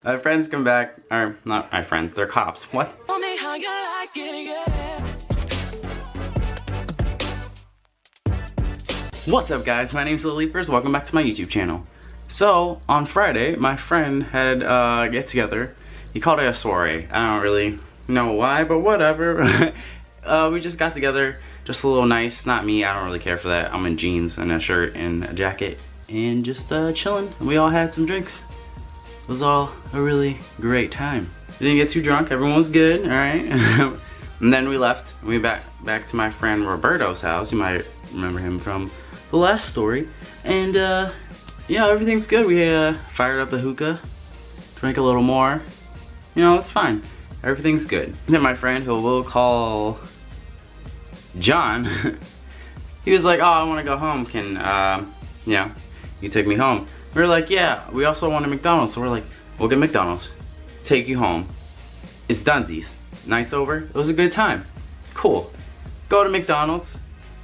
My friends come back, or not my friends, they're cops. What? What's up guys, my name's Littleleafers, welcome back to my YouTube channel. So, on Friday, my friend had a get together. He called it a soiree. I don't really know why, but whatever. We just got together, just a little nice. Not me, I don't really care for that. I'm in jeans and a shirt and a jacket and just chilling. We all had some drinks. It was all a really great time. We didn't get too drunk, everyone was good, alright? And then we left, we back to my friend Roberto's house. You might remember him from the last story. And yeah, everything's good. We fired up the hookah, drank a little more. You know, it's fine. Everything's good. And then my friend, who we'll call John, he was like, oh, I want to go home. Can, yeah, you take me home? We were like, yeah, we also want a McDonald's. So we're like, we'll get McDonald's, take you home. It's dunsies. Night's over. It was a good time. Cool. Go to McDonald's,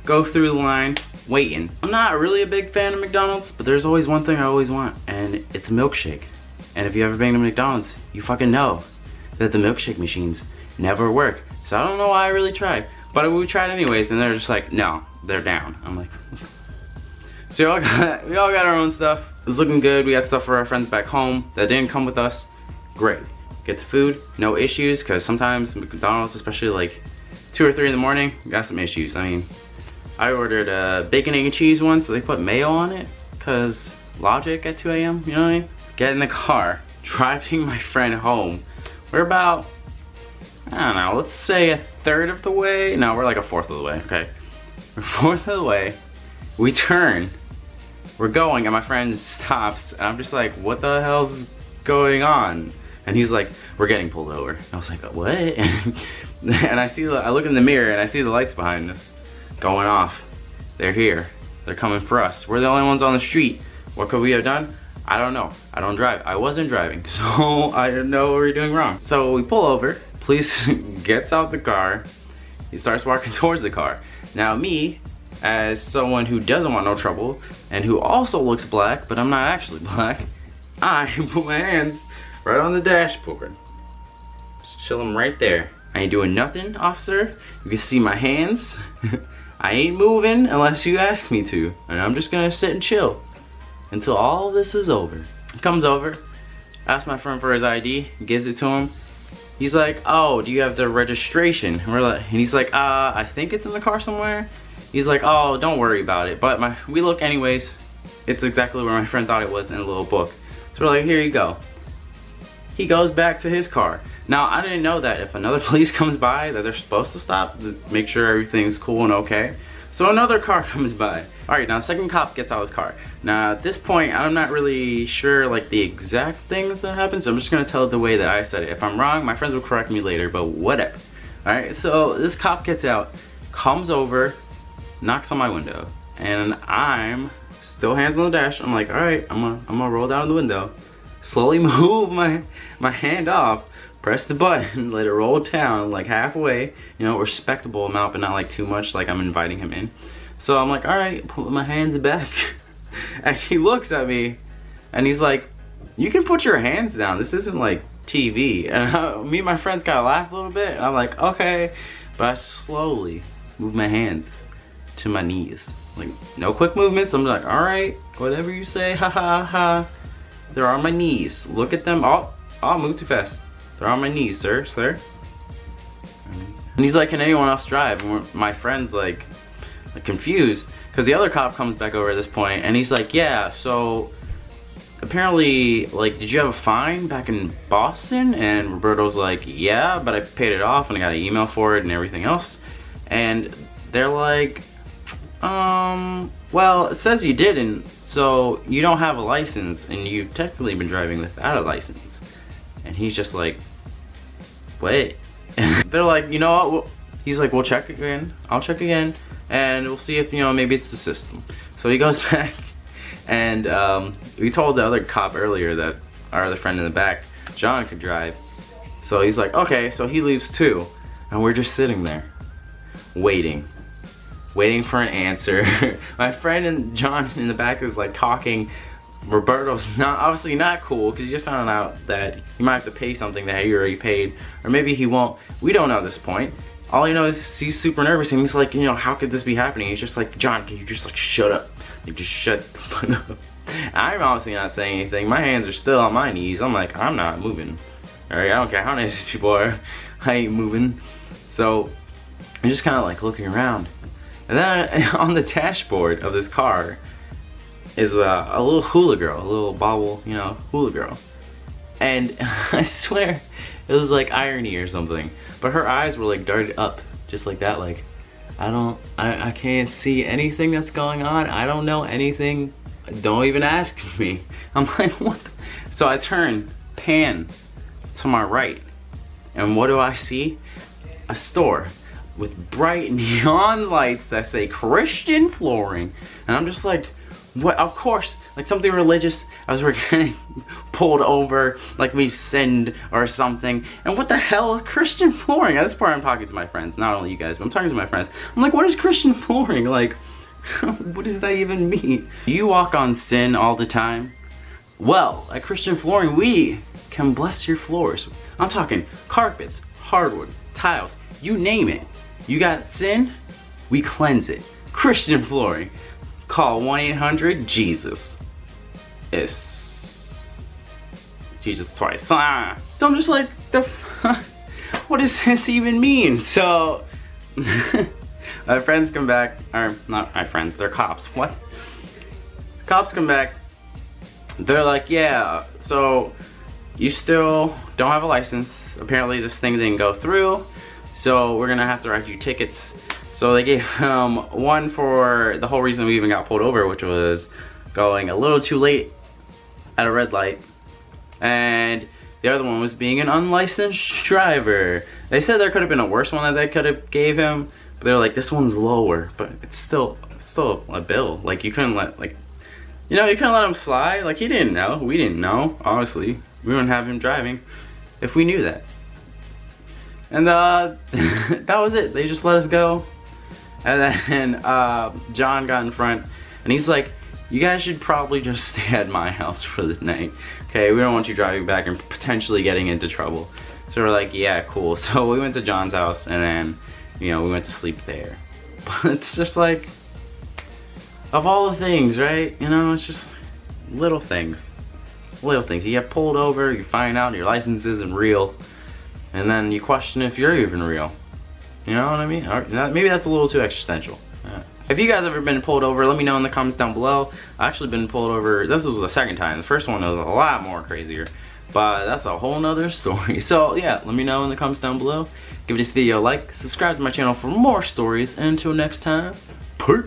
go through the line, waiting. I'm not really a big fan of McDonald's, but there's always one thing I always want, and it's a milkshake. And if you ever been to McDonald's, you fucking know that the milkshake machines never work. So I don't know why I really tried, but we tried anyways, and they're just like, no, they're down. I'm like, so we all got our own stuff. It was looking good. We got stuff for our friends back home that didn't come with us. Great. Get the food, no issues, because sometimes McDonald's, especially like 2 or 3 in the morning, got some issues. I mean, I ordered a bacon, egg, and cheese one, so they put mayo on it, because logic at 2 a.m., you know what I mean? Get in the car, driving my friend home. We're about, I don't know, let's say a third of the way. No, we're like a fourth of the way, okay. We're a fourth of the way. We turn, we're going, and my friend stops, and I'm just like, what the hell's going on? And he's like, we're getting pulled over. I was like, what? And I look in the mirror, and I see the lights behind us going off. They're here. They're coming for us. We're the only ones on the street. What could we have done? I don't know. I don't drive. I wasn't driving, so I didn't know what we were doing wrong. So we pull over. Police gets out the car. He starts walking towards the car. Now me, as someone who doesn't want no trouble, and who also looks black, but I'm not actually black, I put my hands right on the dashboard. Just chill them right there. I ain't doing nothing, officer. You can see my hands. I ain't moving unless you ask me to. And I'm just gonna sit and chill until all this is over. He comes over, asks my friend for his ID, gives it to him. He's like, oh, do you have the registration? And he's like, I think it's in the car somewhere. He's like, oh, don't worry about it. But we look anyways. It's exactly where my friend thought it was, in a little book. So we're like, here you go. He goes back to his car. Now, I didn't know that if another police comes by that they're supposed to stop to make sure everything's cool and okay. So another car comes by. Alright, now second cop gets out of his car. Now at this point, I'm not really sure like the exact things that happened, so I'm just gonna tell it the way that I said it. If I'm wrong, my friends will correct me later, but whatever. Alright, so this cop gets out, comes over, knocks on my window, and I'm still hands on the dash. I'm like, alright, I'm gonna roll down the window, slowly move my hand off, press the button, let it roll down like halfway, you know, respectable amount, but not like too much, like I'm inviting him in. So I'm like, all right, put my hands back. And he looks at me and he's like, you can put your hands down. This isn't like TV. And me and my friends kind of laugh a little bit. And I'm like, okay. But I slowly move my hands to my knees. Like, no quick movements. I'm like, all right, whatever you say, ha ha ha. They're on my knees. Look at them. Oh, I'll move too fast. They're on my knees, sir. And he's like, can anyone else drive? And my friend's like confused, because the other cop comes back over at this point, and he's like, yeah, so apparently, like, did you have a fine back in Boston? And Roberto's like, yeah, but I paid it off, and I got an email for it and everything else. And they're like, well, it says you didn't, so you don't have a license, and you've technically been driving without a license. And he's just like, wait. They're like, you know what? He's like, we'll check again. I'll check again, and we'll see if, you know, maybe it's the system. So he goes back, and we told the other cop earlier that our other friend in the back, John, could drive. So he's like, okay, so he leaves too. And we're just sitting there, waiting for an answer. My friend and John in the back is like talking Roberto's obviously not cool because you just found out that you might have to pay something that he already paid, or maybe he won't. We don't know at this point. All you know is he's super nervous and he's like, you know, how could this be happening? He's just like, John, can you just like shut up? Like just shut the fuck up. I'm obviously not saying anything. My hands are still on my knees. I'm like, I'm not moving. Alright, I don't care how nice people are. I ain't moving. So I'm just kind of like looking around. And then on the dashboard of this car is a little hula girl, a little bobble, you know, hula girl. And I swear it was like irony or something. But her eyes were like darted up just like that, like I can't see anything that's going on. I don't know anything. Don't even ask me. I'm like, what? So I turn, pan to my right, and what do I see? A store with bright neon lights that say Christian flooring. And I'm just like, what? Of course, like something religious. I was getting pulled over, like we sinned or something. And what the hell is Christian flooring? At this part, I'm talking to my friends, not only you guys, but I'm talking to my friends. I'm like, what is Christian flooring? Like, what does that even mean? Do you walk on sin all the time? Well, at Christian Flooring, we can bless your floors. I'm talking carpets, hardwood, tiles, you name it. You got sin, we cleanse it. Christian Flooring. Call 1-800-JESUS. It's Jesus twice. So I'm just like, what does this even mean? So my friends come back, or not my friends, they're cops. What? Cops come back. They're like, yeah, so you still don't have a license. Apparently this thing didn't go through, so we're gonna have to write you tickets. So they gave him one for the whole reason we even got pulled over, which was going a little too late at a red light. And the other one was being an unlicensed driver. They said there could have been a worse one that they could have gave him, but they're like, this one's lower, but it's still a bill. Like, you couldn't let, like, you know, you couldn't let him slide. Like, he didn't know. We didn't know, obviously. We wouldn't have him driving if we knew that. And that was it. They just let us go. And then John got in front, and he's like, you guys should probably just stay at my house for the night. Okay, we don't want you driving back and potentially getting into trouble. So we're like, yeah, cool. So we went to John's house, and then, you know, we went to sleep there. But it's just like, of all the things, right? You know, it's just little things. Little things. You get pulled over, you find out your license isn't real, and then you question if you're even real. You know what I mean? Maybe that's a little too existential. If you guys ever been pulled over, let me know in the comments down below. I've actually been pulled over, this was the second time. The first one was a lot more crazier, but that's a whole nother story. So yeah, let me know in the comments down below. Give this video a like, subscribe to my channel for more stories, and until next time, peace.